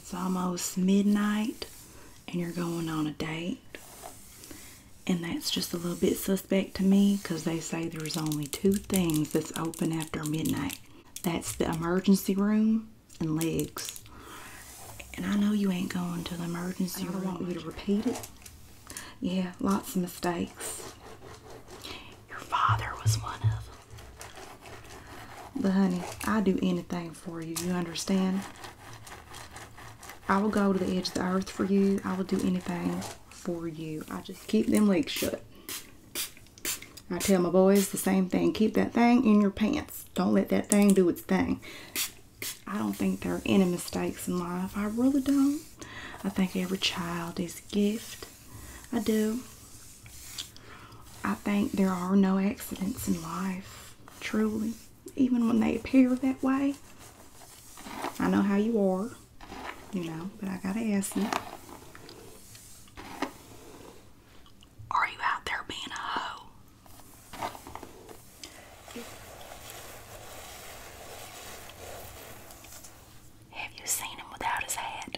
It's almost midnight and you're going on a date. And that's just a little bit suspect to me because they say there's only two things that's open after midnight. That's the emergency room and legs. And I know you ain't going to the emergency room. I don't want you to repeat it. Yeah, lots of mistakes. Your father was one of them. But honey, I'd do anything for you, you understand? I will go to the edge of the earth for you. I will do anything for you. I just keep them legs shut. I tell my boys the same thing. Keep that thing in your pants. Don't let that thing do its thing. I don't think there are any mistakes in life. I really don't. I think every child is a gift. I do. I think there are no accidents in life. Truly. Even when they appear that way. I know how you are. You know, but I gotta ask you. Are you out there being a hoe? Have you seen him without his hat?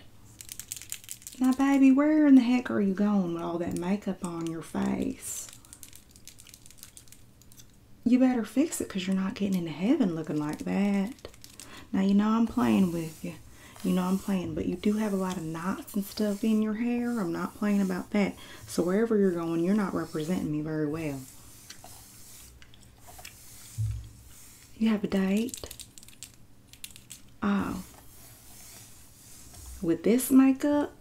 Now, baby, where in the heck are you going with all that makeup on your face? You better fix it because you're not getting into heaven looking like that. Now, you know I'm playing with you. You know I'm playing, but you do have a lot of knots and stuff in your hair. I'm not playing about that. So wherever you're going, you're not representing me very well. You have a date? Oh. With this makeup,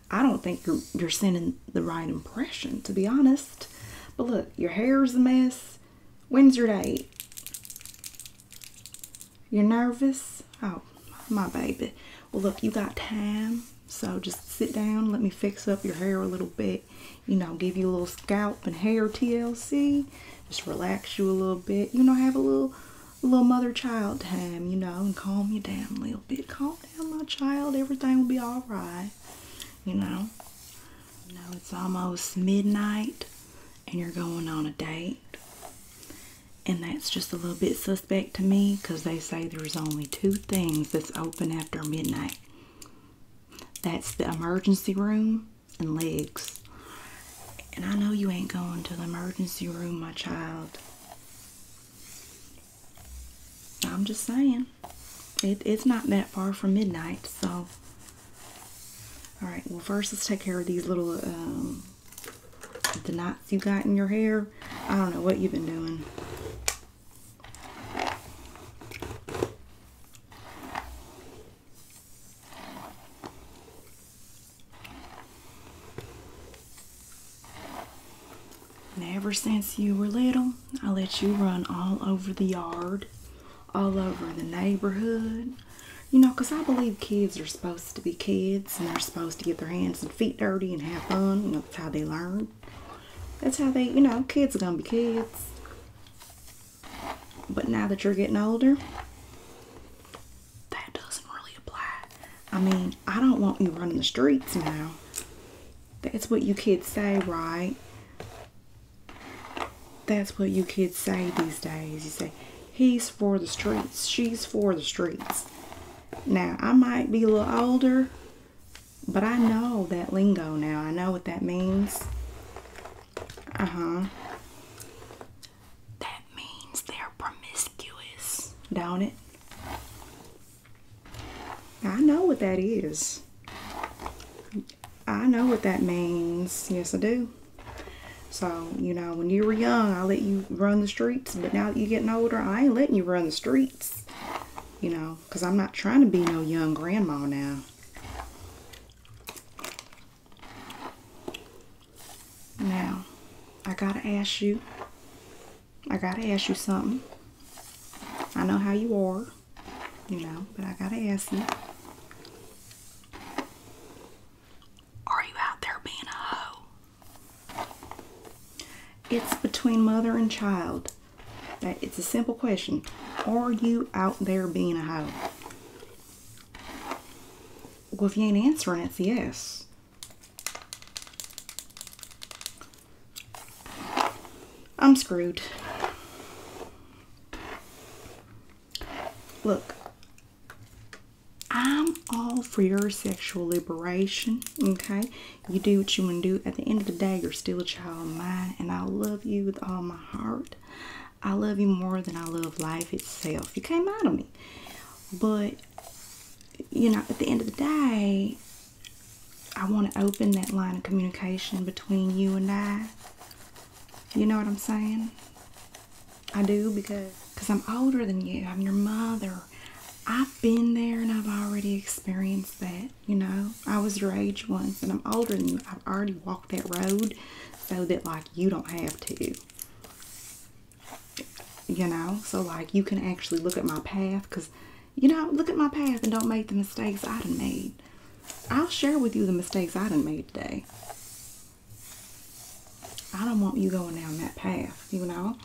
I don't think you're sending the right impression, to be honest. But look, your hair's a mess. When's your date? You're nervous? Oh, my baby. Well, look, you got time. So just sit down. Let me fix up your hair a little bit. You know, give you a little scalp and hair TLC. Just relax you a little bit. You know, have a little mother-child time, you know, and calm you down a little bit. Calm down, my child. Everything will be all right. You know. You know, it's almost midnight and you're going on a date. And that's just a little bit suspect to me because they say there's only two things that's open after midnight. That's the emergency room and legs. And I know you ain't going to the emergency room, my child. I'm just saying. It's not that far from midnight, so. Alright, well first let's take care of these little, the knots you got in your hair. I don't know what you've been doing. Ever since you were little, I let you run all over the yard, all over the neighborhood. You know, because I believe kids are supposed to be kids and they're supposed to get their hands and feet dirty and have fun. You know, that's how they learn. That's how they, you know, kids are going to be kids. But now that you're getting older, that doesn't really apply. I mean, I don't want you running the streets now. That's what you kids say, right? That's what you kids say these days. You say, he's for the streets, she's for the streets. Now, I might be a little older, but I know that lingo now. I know what that means. That means they're promiscuous, don't it? I know what that is. I know what that means. Yes, I do. So, you know, when you were young, I let you run the streets. But now that you're getting older, I ain't letting you run the streets. You know, because I'm not trying to be no young grandma now. Now, I gotta ask you something. I know how you are, you know, but I gotta ask you. Are you out there being a hoe? It's between mother and child. It's a simple question. Are you out there being a hoe? Well, if you ain't answering, it's yes. I'm screwed. Look, I'm all for your sexual liberation, okay? You do what you want to do. At the end of the day, you're still a child of mine, and I love you with all my heart. I love you more than I love life itself. You came out of me. But, you know, at the end of the day, I want to open that line of communication between you and I. You know what I'm saying? I do, because I'm older than you. I'm your mother. I've been there and I've already experienced that, you know. I was your age once and I'm older than you. I've already walked that road so that, like, you don't have to. You know? So, like, you can actually look at my path, because, you know, look at my path and don't make the mistakes I done made. I'll share with you the mistakes I done made today. I don't want you going down that path, you know.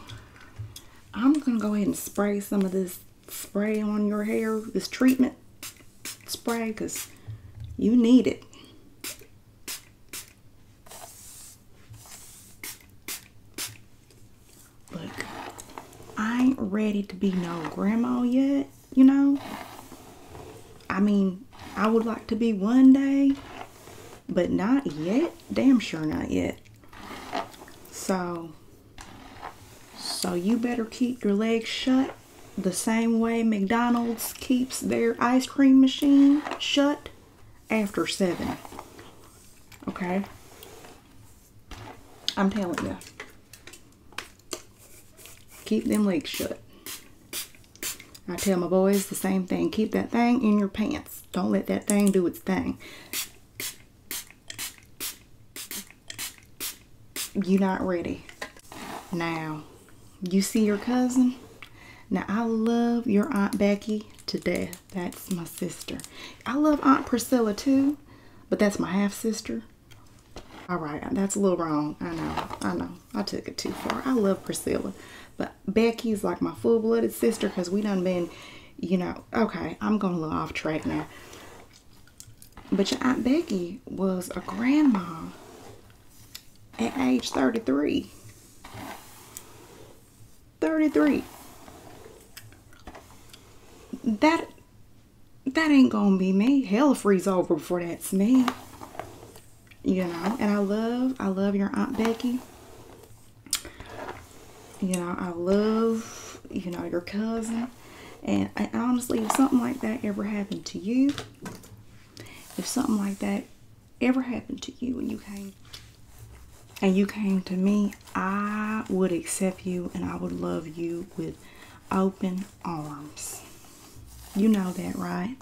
I'm going to go ahead and spray some of this spray on your hair, this treatment spray, because you need it. Look, I ain't ready to be no grandma yet, you know. I mean, I would like to be one day, but not yet. Damn sure not yet. So you better keep your legs shut the same way McDonald's keeps their ice cream machine shut after 7. Okay? I'm telling you. Keep them legs shut. I tell my boys the same thing. Keep that thing in your pants. Don't let that thing do its thing. You're not ready. Now, you see your cousin? Now, I love your Aunt Becky to death. That's my sister. I love Aunt Priscilla too, but that's my half-sister. Alright, that's a little wrong. I know. I took it too far. I love Priscilla. But Becky's like my full-blooded sister, because we done been, you know, okay, I'm going a little off track now. But your Aunt Becky was a grandma at age 33. 33. That ain't gonna be me. Hell freeze over before that's me. You know, and I love your Aunt Becky. You know, I love, you know, your cousin. And honestly, if something like that ever happened to you, if something like that ever happened to you and you came to me, I would accept you and I would love you with open arms. You know that, right?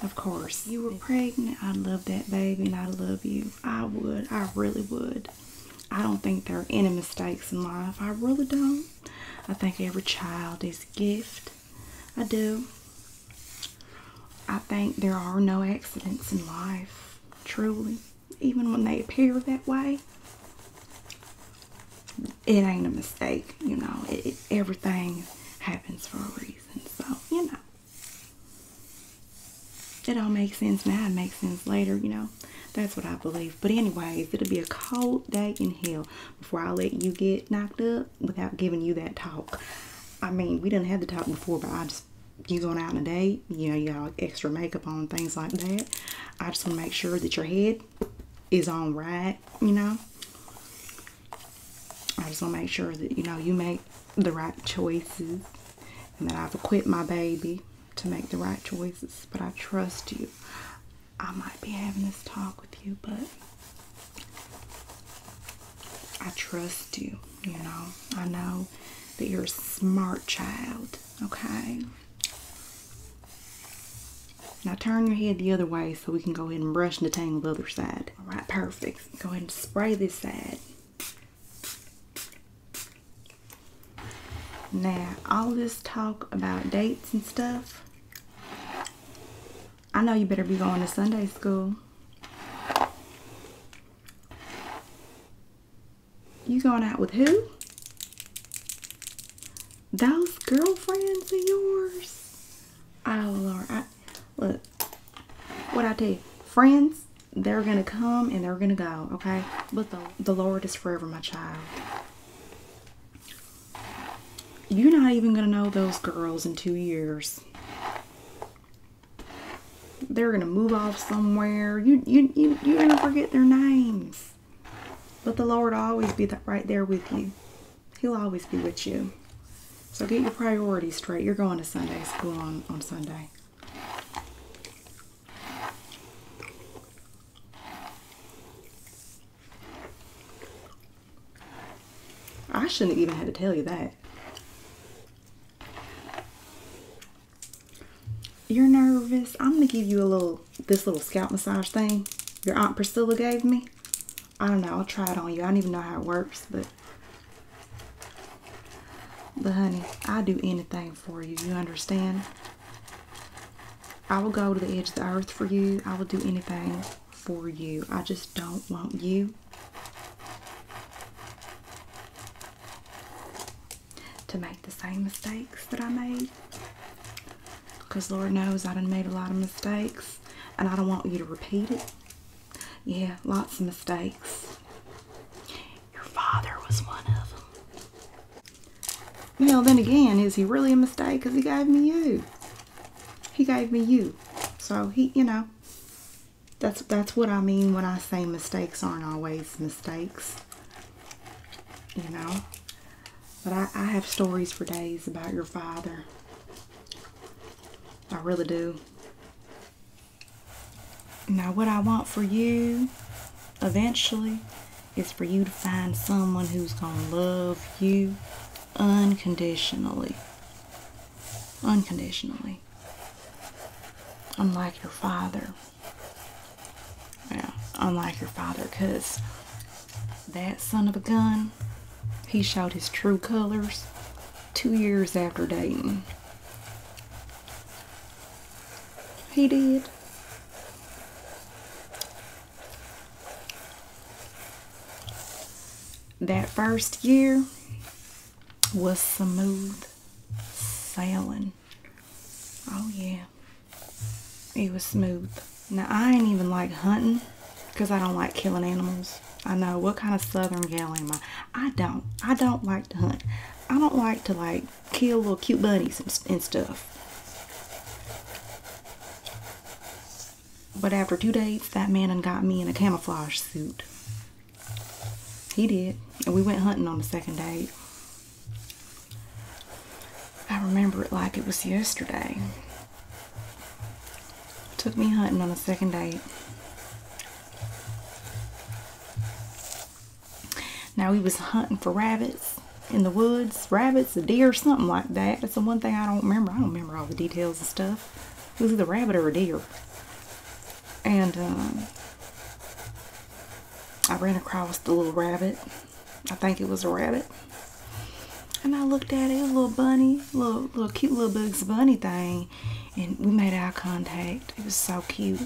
Of course. You were pregnant. I'd love that baby and I love you. I would. I really would. I don't think there are any mistakes in life. I really don't. I think every child is a gift. I do. I think there are no accidents in life. Truly. Even when they appear that way, it ain't a mistake, you know. Everything happens for a reason. So, you know. It all makes sense now. It makes sense later, you know. That's what I believe. But anyways, it'll be a cold day in hell before I let you get knocked up without giving you that talk. I mean, we didn't have the talk before, but you going out on a date, you know, you got extra makeup on, things like that. I just want to make sure that your head is on right, you know. I just want to make sure that, you know, you make the right choices and that I've equipped my baby to make the right choices. But I trust you. I might be having this talk with you, but I trust you, you know. I know that you're a smart child, okay? Now turn your head the other way so we can go ahead and brush and detangle the other side. All right, perfect. Go ahead and spray this side. Now, all this talk about dates and stuff, I know you better be going to Sunday school. You going out with who? Those girlfriends of yours? Oh, Lord. Look, what I tell you, friends, they're going to come and they're going to go, okay? But the Lord is forever, my child. You're not even going to know those girls in 2 years. They're gonna move off somewhere. You're gonna forget their names. But the Lord will always be right there with you. He'll always be with you. So get your priorities straight. You're going to Sunday school on Sunday. I shouldn't have even had to tell you that. You're nervous. I'm going to give you this little scalp massage thing your Aunt Priscilla gave me. I don't know. I'll try it on you. I don't even know how it works, but honey, I'll do anything for you. You understand? I will go to the edge of the earth for you. I will do anything for you. I just don't want you to make the same mistakes that I made. Because Lord knows I done made a lot of mistakes. And I don't want you to repeat it. Yeah, lots of mistakes. Your father was one of them. Well, then again, is he really a mistake? Because he gave me you. He gave me you. So he, you know, that's what I mean when I say mistakes aren't always mistakes. You know. But I have stories for days about your father. I really do. Now, what I want for you, eventually, is for you to find someone who's going to love you unconditionally. Unconditionally. Unlike your father. Yeah, unlike your father, because that son of a gun, he showed his true colors 2 years after dating. He did. That first year was smooth sailing. Oh yeah. It was smooth. Now I ain't even like hunting because I don't like killing animals. I know, what kind of southern gal am I? I don't like to hunt. I don't like to like kill little cute bunnies and stuff. But after 2 days, that man done got me in a camouflage suit. He did. And we went hunting on the second date. I remember it like it was yesterday. Took me hunting on the second date. Now we was hunting for rabbits in the woods. Rabbits, a deer, something like that. That's the one thing I don't remember. I don't remember all the details and stuff. It was either a rabbit or a deer. And I ran across the little rabbit. I think it was a rabbit. And I looked at it, a little bunny, little cute little Bugs Bunny thing. And we made eye contact. It was so cute.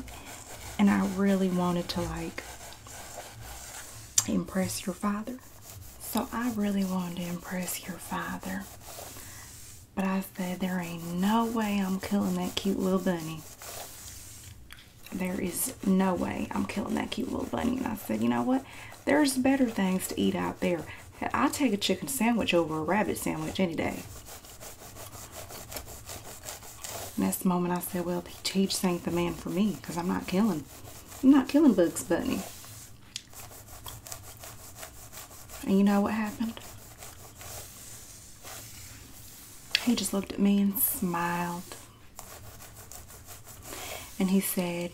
And I really wanted to like impress your father. So I really wanted to impress your father. But I said, there ain't no way I'm killing that cute little bunny. There is no way I'm killing that cute little bunny. And I said, you know what? There's better things to eat out there. I'll take a chicken sandwich over a rabbit sandwich any day. And that's the moment I said, well, he just ain't the man for me. Because I'm not killing Bugs Bunny. And you know what happened? He just looked at me and smiled. And he said,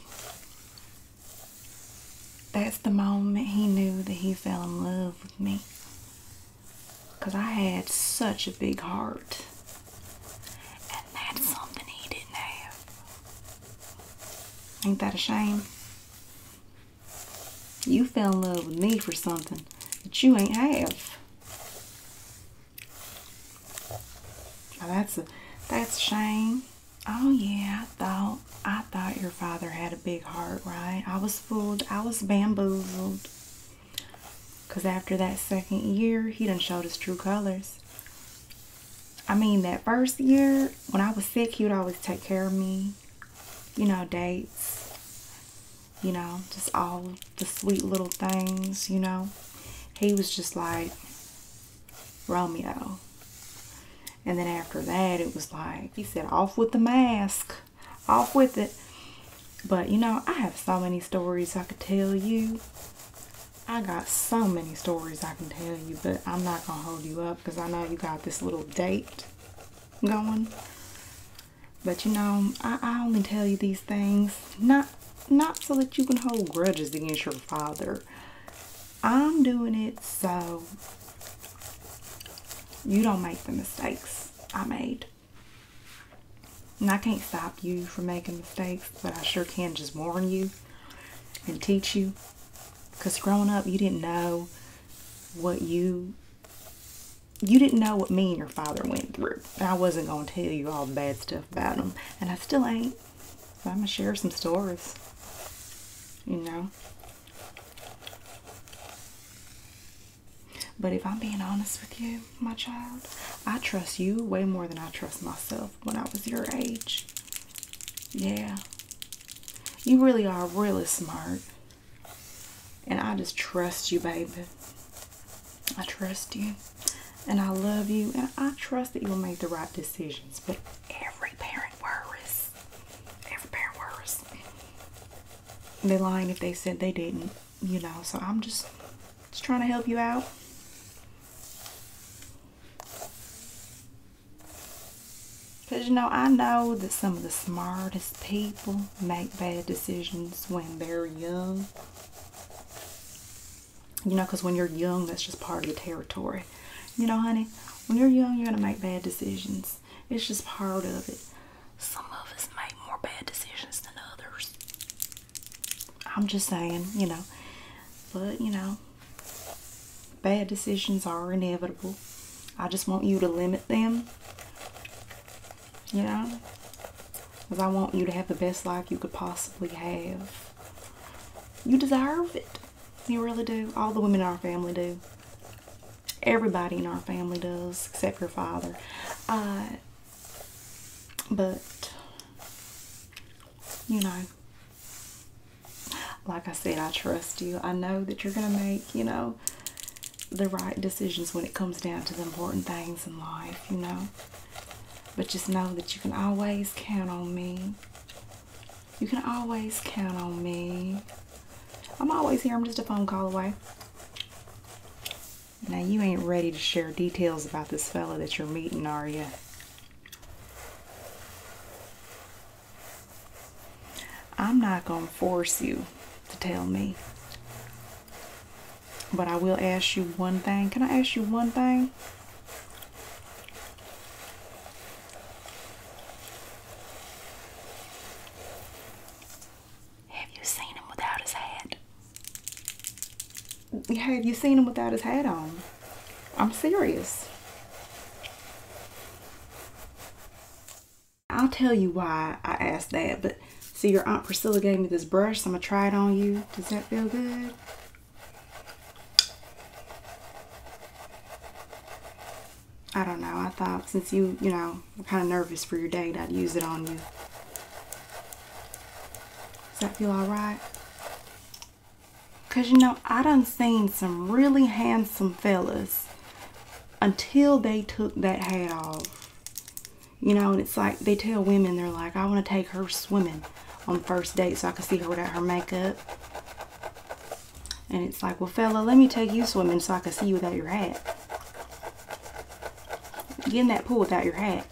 that's the moment he knew that he fell in love with me. Because I had such a big heart. And that's something he didn't have. Ain't that a shame? You fell in love with me for something that you ain't have. Now that's a shame. Oh yeah, I thought your father had a big heart, right? I was fooled. I was bamboozled. Because after that second year, he done showed his true colors. I mean, that first year, when I was sick, he would always take care of me. You know, dates. You know, just all the sweet little things, you know. He was just like Romeo. And then after that, it was like, he said, off with the mask. Off with it. But you know, I have so many stories I could tell you. I got so many stories I can tell you, but I'm not gonna hold you up because I know you got this little date going. But you know, I only tell you these things not so that you can hold grudges against your father. I'm doing it so you don't make the mistakes I made. And I can't stop you from making mistakes, but I sure can just warn you and teach you. Because growing up, you didn't know what you didn't know what me and your father went through. And I wasn't going to tell you all the bad stuff about him. And I still ain't. So I'm going to share some stories. You know. But if I'm being honest with you, my child, I trust you way more than I trust myself when I was your age. Yeah. You really are really smart. And I just trust you, baby. I trust you. And I love you. And I trust that you'll make the right decisions. But every parent worries. Every parent worries. They're lying if they said they didn't. You know, so I'm just trying to help you out. Because, you know, I know that some of the smartest people make bad decisions when they're young. You know, because when you're young, that's just part of the territory. You know, honey, when you're young, you're going to make bad decisions. It's just part of it. Some of us make more bad decisions than others. I'm just saying, you know. But, you know, bad decisions are inevitable. I just want you to limit them. You know, because I want you to have the best life you could possibly have. You deserve it. You really do. All the women in our family do. Everybody in our family does, except your father. But, you know, like I said, I trust you. I know that you're going to make, you know, the right decisions when it comes down to the important things in life, you know. But just know that you can always count on me. You can always count on me. I'm always here. I'm just a phone call away. Now, you ain't ready to share details about this fella that you're meeting, are you? I'm not going to force you to tell me. But I will ask you one thing. Can I ask you one thing? Have you seen him without his hat on? I'm serious. I'll tell you why I asked that, but see, your Aunt Priscilla gave me this brush, so I'm going to try it on you. Does that feel good? I don't know. I thought since you know, are kind of nervous for your date, I'd use it on you. Does that feel alright? Because, you know, I done seen some really handsome fellas until they took that hat off. You know, and it's like they tell women, they're like, I want to take her swimming on the first date so I can see her without her makeup. And it's like, well, fella, let me take you swimming so I can see you without your hat. Get in that pool without your hat.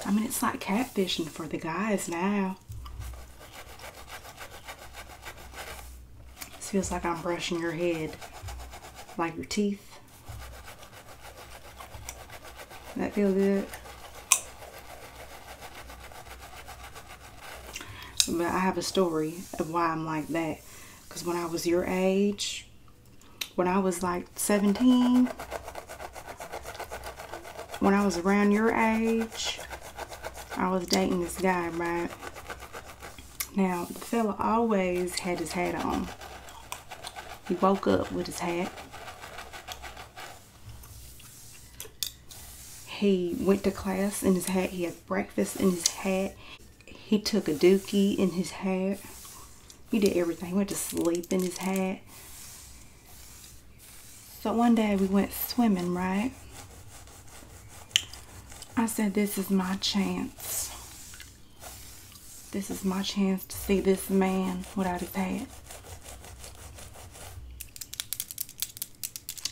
I mean, it's like catfishing for the guys now. Feels like I'm brushing your head, like your teeth. That feel good? But I have a story of why I'm like that. Because when I was your age, when I was like 17, when I was around your age, I was dating this guy, right? Now, the fella always had his hat on. He woke up with his hat. He went to class in his hat. He had breakfast in his hat. He took a dookie in his hat. He did everything. He went to sleep in his hat. So one day we went swimming, right? I said, this is my chance. This is my chance to see this man without his hat.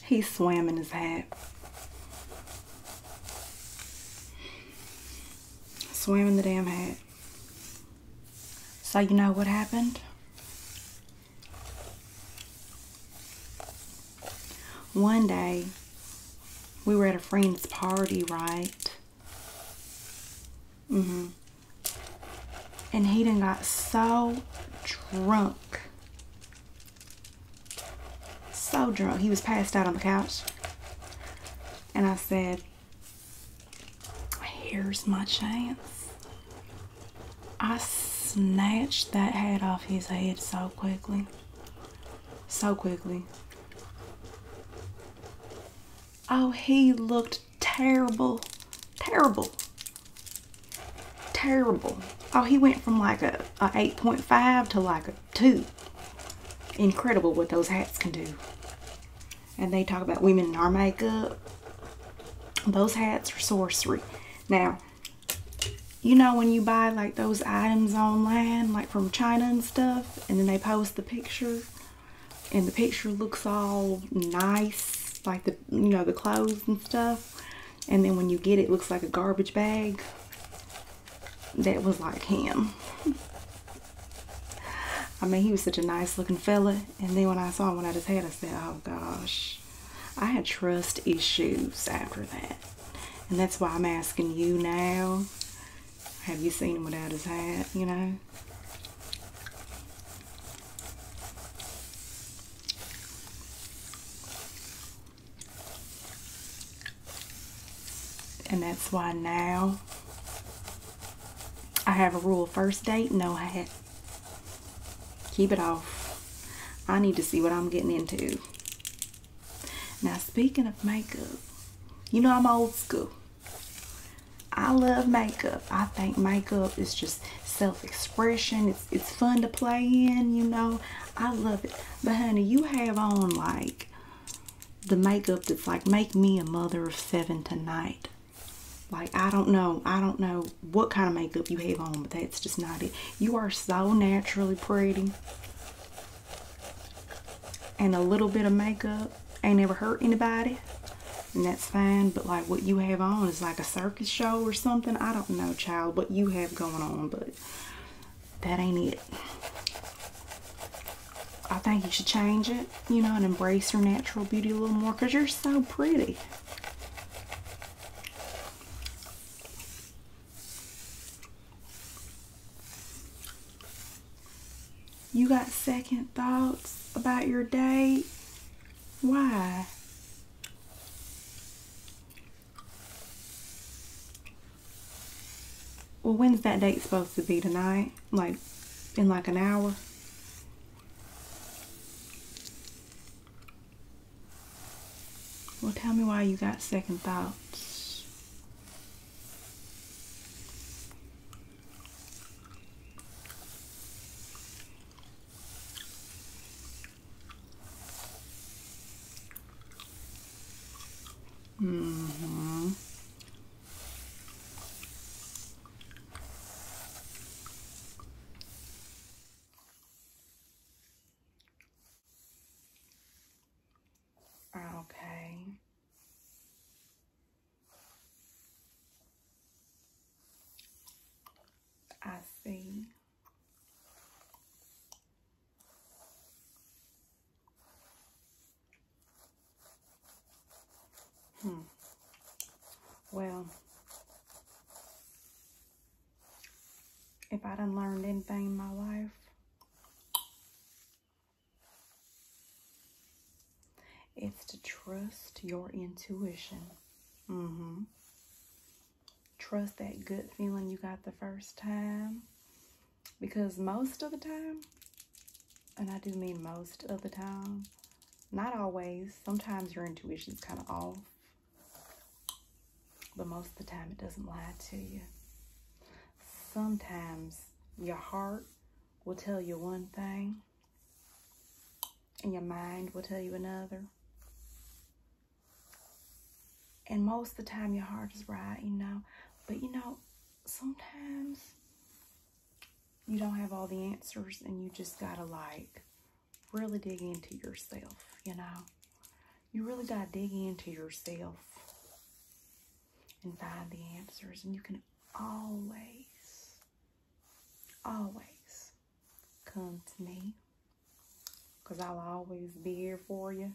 He swam in his hat. Swam in the damn hat. So you know what happened? One day, we were at a friend's party, right? And he done got so drunk. So drunk. He was passed out on the couch. And I said, here's my chance. I snatched that hat off his head so quickly. So quickly. Oh, he looked terrible. Terrible. Terrible. Oh, he went from like a 8.5 to like a 2. Incredible what those hats can do. And they talk about women in our makeup. Those hats are sorcery. Now, you know when you buy like those items online, like from China and stuff, and then they post the picture, and the picture looks all nice, like the, you know, the clothes and stuff, and then when you get it, it looks like a garbage bag. That was like him. I mean, he was such a nice looking fella, and then when I saw him without his hat, I said, oh gosh, I had trust issues after that. And that's why I'm asking you now, have you seen him without his hat, you know? And that's why now I have a rule: first date, no hat. Keep it off. I need to see what I'm getting into. Now, speaking of makeup, you know I'm old school. I love makeup. I think makeup is just self-expression. It's fun to play in, you know. I love it. But honey, you have on like the makeup that's like make me a mother of 7 tonight. Like, I don't know what kind of makeup you have on, but that's just not it. You are so naturally pretty. And a little bit of makeup ain't ever hurt anybody. And that's fine, but like what you have on is like a circus show or something. I don't know, child, what you have going on, but that ain't it. I think you should change it, you know, and embrace your natural beauty a little more, because you're so pretty. You got second thoughts about your date? Why? Well, when's that date supposed to be? Tonight? Like, in like an hour? Well, tell me why you got second thoughts. Okay. I see. Well, if I done learned anything in my life, it's to trust your intuition. Trust that gut feeling you got the first time. Because most of the time, and I do mean most of the time, not always, sometimes your intuition's kind of off. But most of the time, it doesn't lie to you. Sometimes your heart will tell you one thing, and your mind will tell you another. And most of the time, your heart is right, you know. But, you know, sometimes you don't have all the answers, and you just gotta like really dig into yourself, you know. You really gotta dig into yourself and find the answers. And you can always come to me, because I'll always be here for you.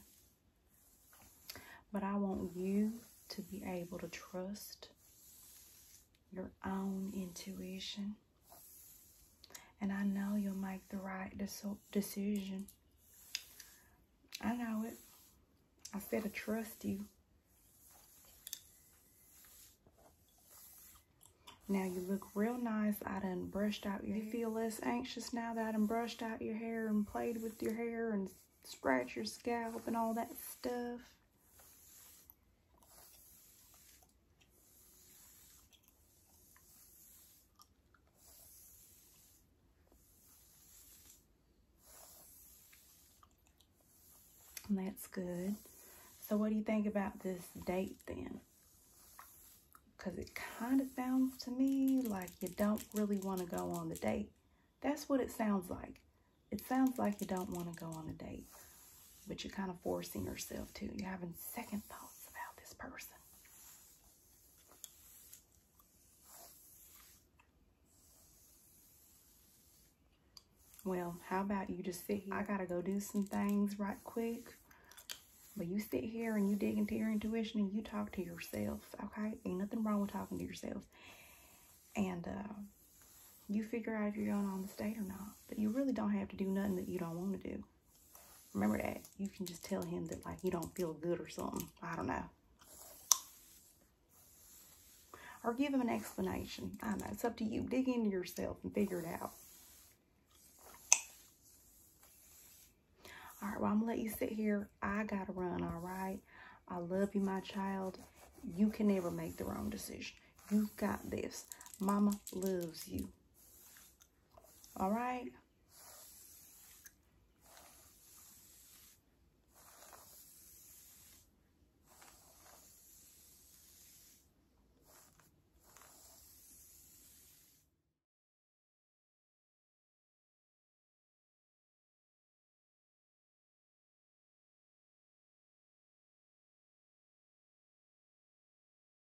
But I want you to be able to trust your own intuition. And I know you'll make the right decision. I know it. I said to trust you. Now you look real nice. I done brushed out your hair. You feel less anxious now that I done brushed out your hair and played with your hair and scratched your scalp and all that stuff? And that's good. So what do you think about this date then? Because it kind of sounds to me like you don't really want to go on the date. That's what it sounds like. It sounds like you don't want to go on a date, but you're kind of forcing yourself to. You're having second thoughts about this person. Well, how about you just sit here? I gotta go do some things right quick. But you sit here and you dig into your intuition and you talk to yourself, okay? Ain't nothing wrong with talking to yourself. And you figure out if you're going on this date or not. But you really don't have to do nothing that you don't want to do. Remember that. You can just tell him that, like, you don't feel good or something. I don't know. Or give him an explanation. I don't know. It's up to you. Dig into yourself and figure it out. All right, well, I'm going to let you sit here. I got to run, all right? I love you, my child. You can never make the wrong decision. You got this. Mama loves you. All right?